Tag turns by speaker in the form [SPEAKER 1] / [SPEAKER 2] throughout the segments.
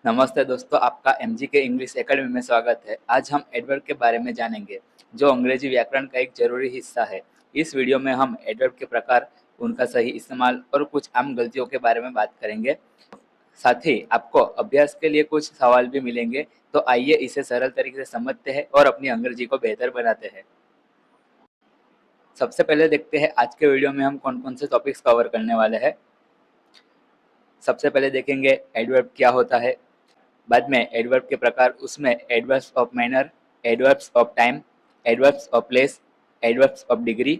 [SPEAKER 1] नमस्ते दोस्तों, आपका एमजी के इंग्लिश एकेडमी में स्वागत है। आज हम एडवर्ब के बारे में जानेंगे, जो अंग्रेजी व्याकरण का एक जरूरी हिस्सा है। इस वीडियो में हम एडवर्ब के प्रकार, उनका सही इस्तेमाल और कुछ आम गलतियों के बारे में बात करेंगे। साथ ही आपको अभ्यास के लिए कुछ सवाल भी मिलेंगे, तो आइए इसे सरल तरीके से समझते हैं और अपनी अंग्रेजी को बेहतर बनाते हैं। सबसे पहले देखते हैं आज के वीडियो में हम कौन कौन से टॉपिक्स कवर करने वाले हैं। सबसे पहले देखेंगे एडवर्ब क्या होता है, बाद में एडवर्ब के प्रकार, उसमें adverbs of manner, adverbs of time, adverbs of place, adverbs of degree,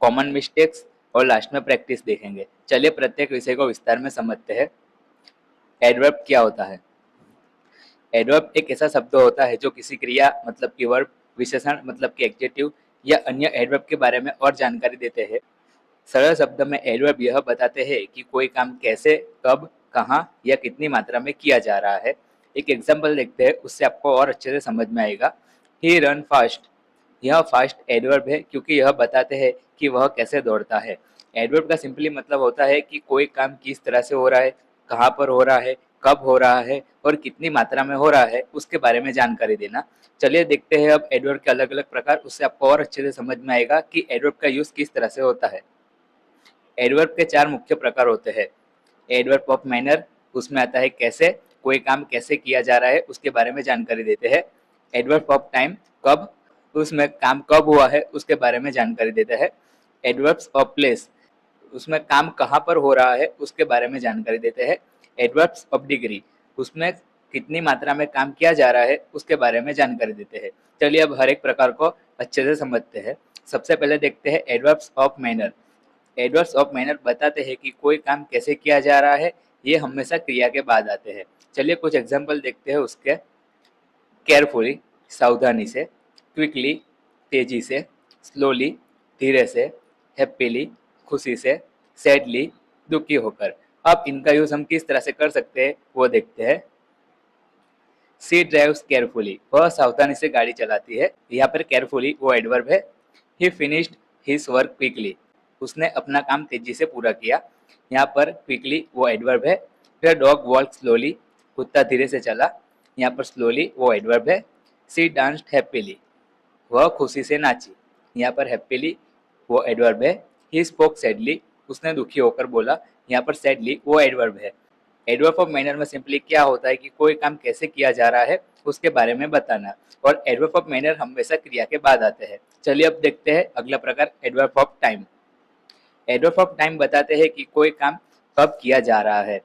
[SPEAKER 1] common mistakes और लास्ट में प्रैक्टिस देखेंगे। चलिए प्रत्येक विषय को विस्तार में समझते हैं। एडवर्ब क्या होता है? एडवर्ब एक ऐसा शब्द होता है जो किसी क्रिया मतलब कि वर्ब, विशेषण मतलब कि एडजेक्टिव या अन्य एडवर्ब के बारे में और जानकारी देते हैं। सरल शब्द में एडवर्ब यह बताते हैं कि कोई काम कैसे, कब, कहाँ या कितनी मात्रा में किया जा रहा है। एक एग्जाम्पल देखते हैं, उससे आपको और अच्छे से समझ में आएगा। ही रन फास्ट, यह फास्ट एडवर्ब है क्योंकि यह बताते हैं कि वह कैसे दौड़ता है। एडवर्ब का सिंपली मतलब होता है कि कोई काम किस तरह से हो रहा है, कहाँ पर हो रहा है, कब हो रहा है और कितनी मात्रा में हो रहा है, उसके बारे में जानकारी देना। चलिए देखते हैं अब एडवर्ब के अलग अलग प्रकार, उससे आपको और अच्छे से समझ में आएगा कि एडवर्ब का यूज किस तरह से होता है। एडवर्ब के चार मुख्य प्रकार होते हैं। एडवर्ब ऑफ मैनर, उसमें आता है कैसे, कोई काम कैसे किया जा रहा है उसके बारे में जानकारी देते हैं। एडवर्ब ऑफ टाइम, कब, उसमें काम कब हुआ है उसके बारे में जानकारी देते हैं। एडवर्ब्स ऑफ प्लेस, उसमें काम कहाँ पर हो रहा है उसके बारे में जानकारी देते हैं। एडवर्ब्स ऑफ डिग्री, उसमें कितनी मात्रा में काम किया जा रहा है उसके बारे में जानकारी देते हैं। चलिए अब हर एक प्रकार को अच्छे से समझते हैं। सबसे पहले देखते हैं adverbs of manner. Adverbs of manner बताते हैं कि कोई काम कैसे किया जा रहा है, ये हमेशा क्रिया के बाद आते हैं। चलिए कुछ एग्जाम्पल देखते हैं उसके। केयरफुली, सावधानी से, क्विकली, तेजी से, स्लोली, धीरे से, हैप्पीली, खुशी से, सैडली, दुखी होकर। अब इनका यूज हम किस तरह से कर सकते हैं वो देखते हैं। सी ड्राइव्स केयरफुली, वह सावधानी से गाड़ी चलाती है। यहाँ पर केयरफुली वो एडवर्ब है। ही फिनिश्ड हिज वर्क क्विकली, उसने अपना काम तेजी से पूरा किया। यहाँ पर क्विकली वो एडवर्ब है। फिर डॉग वॉक स्लोली, कुत्ता धीरे से चला। यहाँ पर स्लोली वो एडवर्ब है। सी डांस्ड हैप्पीली, वह खुशी से नाची। यहाँ पर हैप्पीली वो एडवर्ब है। ही स्पोक सैडली, उसने दुखी होकर बोला। यहाँ पर सैडली वो एडवर्ब है। एडवर्ब ऑफ मैनर में सिंपली क्या होता है कि कोई काम कैसे किया जा रहा है उसके बारे में बताना, और एडवर्ब ऑफ मैनर हमेशा क्रिया के बाद आते हैं। चलिए अब देखते हैं अगला प्रकार, adverb of time. Adverb of time बताते हैं कि कोई काम कब किया जा रहा है।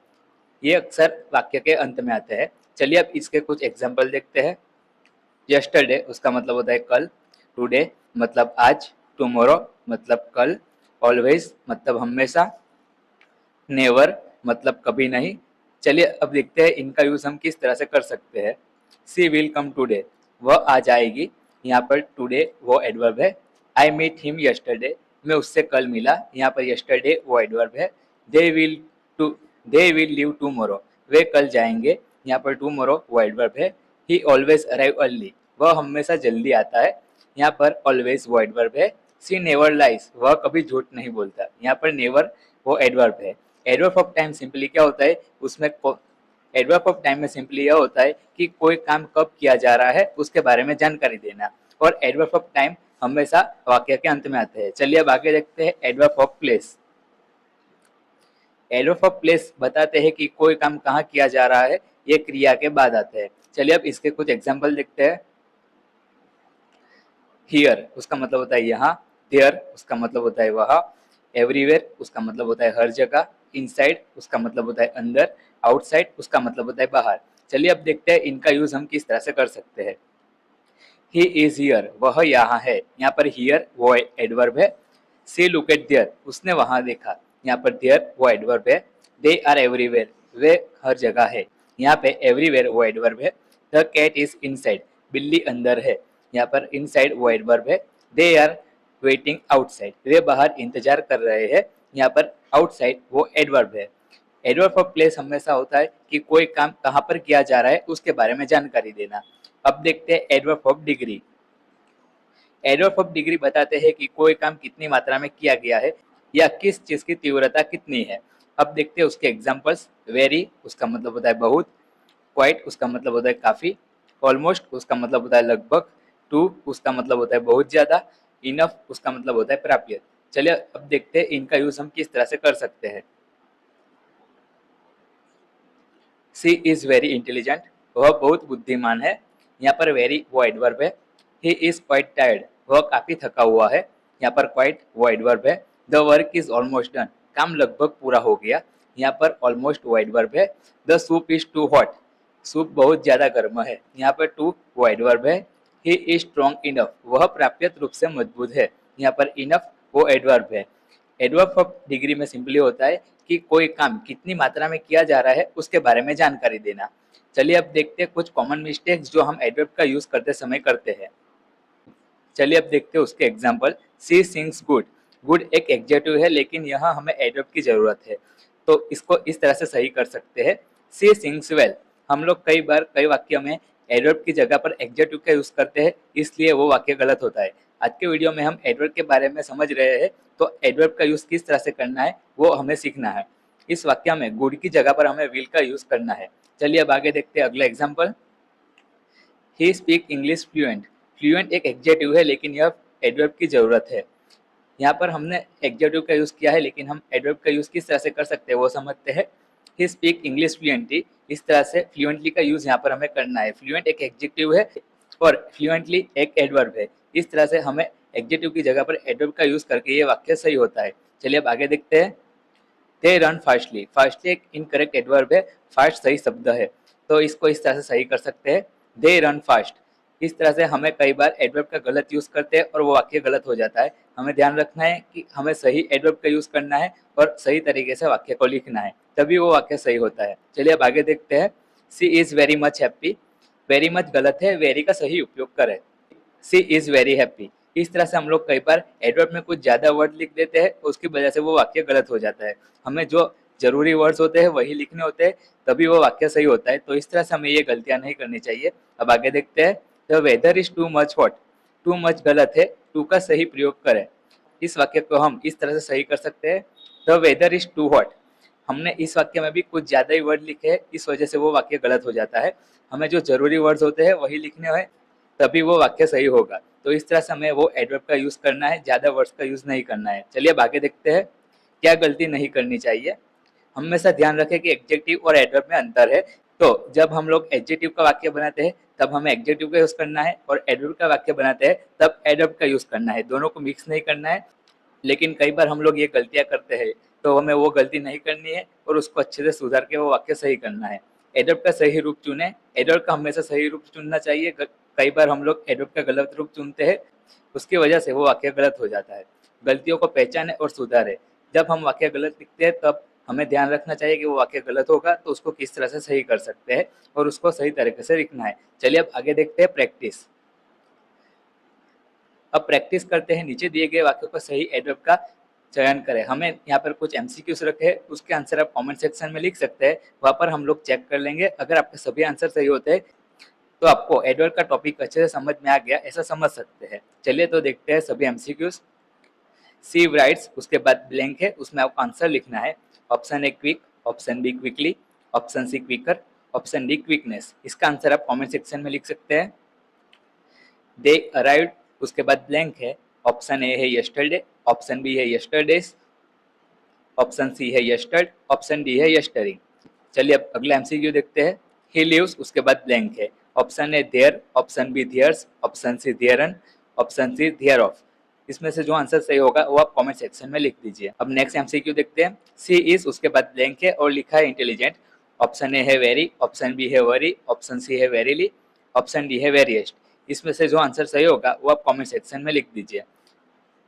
[SPEAKER 1] ये अक्सर वाक्य के अंत में आते हैं। चलिए अब इसके कुछ एग्जाम्पल देखते हैं। यस्टरडे, उसका मतलब होता है कल। टुडे मतलब आज। टुमारो मतलब कल। ऑलवेज मतलब हमेशा। नेवर मतलब कभी नहीं। चलिए अब देखते हैं इनका यूज हम किस तरह से कर सकते हैं। सी विल कम टुडे, वह आ जाएगी। यहाँ पर टुडे वो एडवर्ब है। आई मीट हिम यस्टरडे, मैं उससे कल मिला। यहाँ पर यस्टरडे वो एडवर्ब है। They will to they will leave tomorrow, वे कल जाएंगे। यहाँ पर टूमोरो वो एडवर्ब है। ही ऑलवेज अराइव अर्ली, वह हमेशा जल्दी आता है। यहाँ पर ऑलवेज वो एडवर्ब है। सी नेवर लाइज, वह कभी झूठ नहीं बोलता। यहाँ पर नेवर वो एडवर्ब है। एडवर्ब ऑफ टाइम सिंपली क्या होता है, उसमें एडवर्ब ऑफ टाइम में सिंपली यह होता है कि कोई काम कब किया जा रहा है उसके बारे में जानकारी देना, और एडवर्ब ऑफ टाइम हमेशा वाक्य के अंत में आते हैं। चलिए अब आगे देखते हैं adverb of place. Adverb of place बताते हैं कि कोई काम कहाँ किया जा रहा है, ये क्रिया के बाद आते हैं। चलिए अब इसके कुछ एग्जाम्पल देखते हैं। हियर, उसका मतलब होता है यहाँ। देयर, उसका मतलब होता है वहाँ। एवरीवेयर, उसका मतलब होता है हर जगह। इनसाइड, उसका मतलब होता है अंदर। आउटसाइड, उसका मतलब होता है बाहर। चलिए अब देखते हैं इनका यूज हम किस तरह से कर सकते हैं। ही इज हियर, वह यहाँ है। यहाँ पर हियर वो एडवर्ब है। सी लुक एट देयर, उसने वहां देखा। यहाँ पर देयर वो एडवर्ब है। दे आर एवरीवेयर, वे हर जगह है। यहाँ पे एवरीवेयर वो एडवर्ब है। द कैट इज इनसाइड, बिल्ली अंदर है। यहाँ पर इनसाइड वो एडवर्ब है। दे आर वेटिंग आउटसाइड, वे बाहर इंतजार कर रहे हैं। यहाँ पर आउटसाइड वो एडवर्ब है। एडवर्ब ऑफ प्लेस हमेशा होता है कि कोई काम कहाँ पर किया जा रहा है उसके बारे में जानकारी देना। अब देखते हैं adverb of degree. Adverb of degree बताते हैं कि कोई काम कितनी मात्रा में किया गया है या किस चीज की तीव्रता कितनी है। अब देखते हैं उसके एग्जांपल्स। वेरी, उसका मतलब होता है बहुत। क्वाइट उसका मतलब होता है काफ़ी, ऑलमोस्ट उसका मतलब होता है लगभग, टू उसका मतलब होता है बहुत ज़्यादा, इनफ उसका मतलब होता है पर्याप्त। चलिए अब देखते हैं इनका यूज़ हम किस तरह से कर सकते हैं। सी इज़ वेरी इंटेलिजेंट, वह बहुत बुद्धिमान है। यहाँ पर वेरी वो एडवर्ब है। ही इज़ क्वाइट टायर्ड, वह काफ़ी थका हुआ है। यहाँ पर क्वाइट वो एडवर्ब है। The work is almost done, काम लगभग पूरा हो गया। यहाँ पर ऑलमोस्ट वो एडवर्ब है। The soup is too hot, soup बहुत ज़्यादा गर्म है। यहाँ पर टू वो एडवर्ब है। ही इज़ स्ट्रॉन्ग इनफ, वह प्राप्त रूप से मजबूत है। यहाँ पर इनफ वो एडवर्ब है। एडवर्ब ऑफ डिग्री में सिंपली होता है कि कोई काम कितनी मात्रा में किया जा रहा है उसके बारे में जानकारी देना। चलिए अब देखते हैं कुछ कॉमन मिस्टेक्स जो हम एडवर्ब का यूज करते समय करते हैं। चलिए अब देखते हैं उसके एग्जाम्पल। सी सिंग्स गुड, गुड एक एडजेक्टिव है लेकिन यहाँ हमें एडवर्ब की जरूरत है, तो इसको इस तरह से सही कर सकते हैं। सी सिंग्स वेल, हम लोग कई बार कई वाक्य में एडवर्ब की जगह पर एडजेक्टिव का यूज करते हैं, इसलिए वो वाक्य गलत होता है। आज के वीडियो में हम एडवर्ब के बारे में समझ रहे हैं, तो एडवर्ब का यूज किस तरह से करना है वो हमें सीखना है। इस वाक्य में गुड की जगह पर हमें विल का यूज करना है। चलिए अब आगे देखते हैं अगला example. He speak English fluent, fluent एक एडजेक्टिव है लेकिन यह एडवर्ब की जरूरत है। यहाँ पर हमने एडजेक्टिव का यूज किया है लेकिन हम एडवर्ब का यूज किस तरह से कर सकते हैं वो समझते हैं। ही स्पीक इंग्लिश फ्लुएंटली, इस तरह से फ्लुएंटली का यूज यहाँ पर हमें करना है। फ्लुएंट एक एडजेक्टिव है और फ्लुएंटली एक एडवर्ब है। इस तरह से हमें एडजेक्टिव की जगह पर एडवर्ब का यूज करके ये वाक्य सही होता है। चलिए अब आगे देखते हैं। दे रन फास्टली, फास्टली एक इनकरेक्ट एडवर्ब है, फास्ट सही शब्द है, तो इसको इस तरह से सही कर सकते हैं। They run fast. इस तरह से हमें कई बार एडवर्ब का गलत यूज करते हैं और वो वाक्य गलत हो जाता है। हमें ध्यान रखना है कि हमें सही एडवर्ब का यूज करना है और सही तरीके से वाक्य को लिखना है, तभी वो वाक्य सही होता है। चलिए अब आगे देखते हैं। She is very much happy, very much गलत है, वेरी का सही उपयोग करें। She is very happy. इस तरह से हम लोग कई बार एडवर्ब में कुछ ज्यादा वर्ड लिख देते हैं, उसकी वजह से वो वाक्य गलत हो जाता है। हमें जो जरूरी वर्ड्स होते हैं वही लिखने होते हैं, तभी वो वाक्य सही होता है। तो इस तरह से हमें ये गलतियां नहीं करनी चाहिए। अब आगे देखते हैं। The weather is too much hot, too much गलत है, टू का सही प्रयोग करें। इस वाक्य को हम इस तरह से सही कर सकते हैं। The weather is too hot, हमने इस वाक्य में भी कुछ ज्यादा ही वर्ड लिखे हैं, इस वजह से वो वाक्य गलत हो जाता है। हमें जो जरूरी वर्ड्स होते हैं वही लिखने हैं, तभी वो वाक्य सही होगा। तो इस तरह से हमें वो एडवर्ब का यूज करना है, ज्यादा वर्ड्स का यूज नहीं करना है। चलिए अब आगे देखते हैं क्या गलती नहीं करनी चाहिए। हमेशा ध्यान रखें कि एडजेक्टिव और एडवर्ब में अंतर है। तो जब हम लोग एडजेक्टिव का वाक्य बनाते हैं तब हमें एडजेक्टिव का यूज करना है, और एडवर्ब का वाक्य बनाते हैं तब एडवर्ब का यूज करना है। दोनों को मिक्स नहीं करना है। लेकिन कई बार हम लोग ये गलतियां करते हैं, तो हमें वो गलती नहीं करनी है और उसको अच्छे से सुधार के वो वाक्य सही करना है। एडवर्ब का सही रूप चुने, एडवर्ब का हमेशा सही रूप चुनना चाहिए। कई बार हम लोग एडवर्ब का गलत रूप चुनते हैं, उसकी वजह से वो वाक्य गलत हो जाता है। गलतियों को पहचाने और सुधारे। जब हम वाक्य गलत लिखते हैं तब हमें ध्यान रखना चाहिए कि वो वाक्य गलत होगा, तो उसको किस तरह से सही कर सकते हैं और उसको सही तरीके से लिखना है। चलिए अब आगे देखते हैं प्रैक्टिस। अब प्रैक्टिस करते हैं, नीचे दिए गए वाक्यों का सही एडवर्ब का चयन करें। हमें यहाँ पर कुछ एमसीक्यूज रखे हैं, उसके आंसर आप कमेंट सेक्शन में लिख सकते हैं, वहाँ पर हम लोग चेक कर लेंगे। अगर आपके सभी आंसर सही होते हैं तो आपको एडवर्ब का टॉपिक अच्छे से समझ में आ गया ऐसा समझ सकते हैं। चलिए तो देखते हैं सभी एमसीक्यूज। सी राइट्स, उसके बाद ब्लैंक है, उसमें आपको आंसर लिखना है। Option A quick, option B quickly, option C quicker, option D quickness. इसका आंसर आप कमेंट सेक्शन में लिख सकते हैं। दे अराइव्ड, उसके बाद ब्लैंक है। ऑप्शन ए है यस्टरडे, ऑप्शन बी है यस्टरडेज, ऑप्शन सी है यस्टर्ड, ऑप्शन डी है यस्टरिंग। चलिए अब अगला एमसीक्यू देखते हैं। ही लिव्स, उसके बाद ब्लैंक है। Option A there, option B theirs, option C thereon, option C there of. इसमें से जो आंसर सही होगा वो आप कमेंट सेक्शन में लिख दीजिए। अब नेक्स्ट एमसीक्यू देखते हैं। सी इज, उसके बाद ब्लैंक है और लिखा है इंटेलिजेंट। ऑप्शन ए है वेरी, ऑप्शन बी है वरी, ऑप्शन सी है वेरीली, ऑप्शन डी है वेरिएस्ट। इसमें से जो आंसर सही होगा वो आप कमेंट सेक्शन में लिख दीजिए।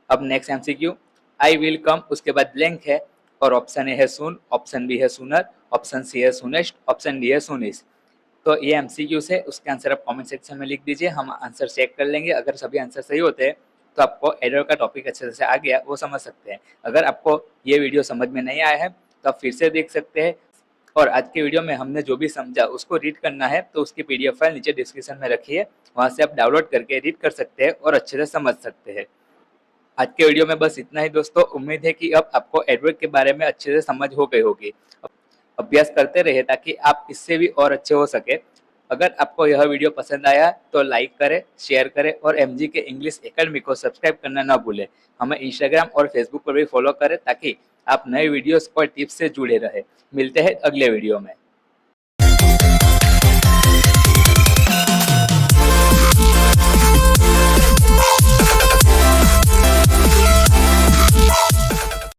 [SPEAKER 1] अब next MCQ. I will come, उसके बाद ब्लैंक है और ऑप्शन ए है सून, ऑप्शन बी है सूनर, ऑप्शन सी है सूनेस्ट, ऑप्शन डी है सूनिस। तो ये एमसीक्यू है, उसके आंसर आप कमेंट सेक्शन में लिख दीजिए, हम आंसर चेक कर लेंगे। अगर सभी आंसर सही होते हैं तो आपको एरर का टॉपिक अच्छे से आ गया वो समझ सकते हैं। अगर आपको ये वीडियो समझ में नहीं आया है तो आप फिर से देख सकते हैं। और आज के वीडियो में हमने जो भी समझा उसको रीड करना है तो उसकी पीडीएफ फाइल नीचे डिस्क्रिप्शन में रखी है, वहाँ से आप डाउनलोड करके रीड कर सकते हैं और अच्छे से समझ सकते हैं। आज के वीडियो में बस इतना ही दोस्तों। उम्मीद है कि अब आपको एडवर्ब के बारे में अच्छे से समझ हो गई होगी। अभ्यास करते रहिए ताकि आप इससे भी और अच्छे हो सके। अगर आपको यह वीडियो पसंद आया तो लाइक करें, शेयर करें और एमजी के इंग्लिश एकेडमी को सब्सक्राइब करना ना भूलें। हमें इंस्टाग्राम और फेसबुक पर भी फॉलो करें ताकि आप नए वीडियोस और टिप्स से जुड़े रहें। मिलते हैं अगले वीडियो में।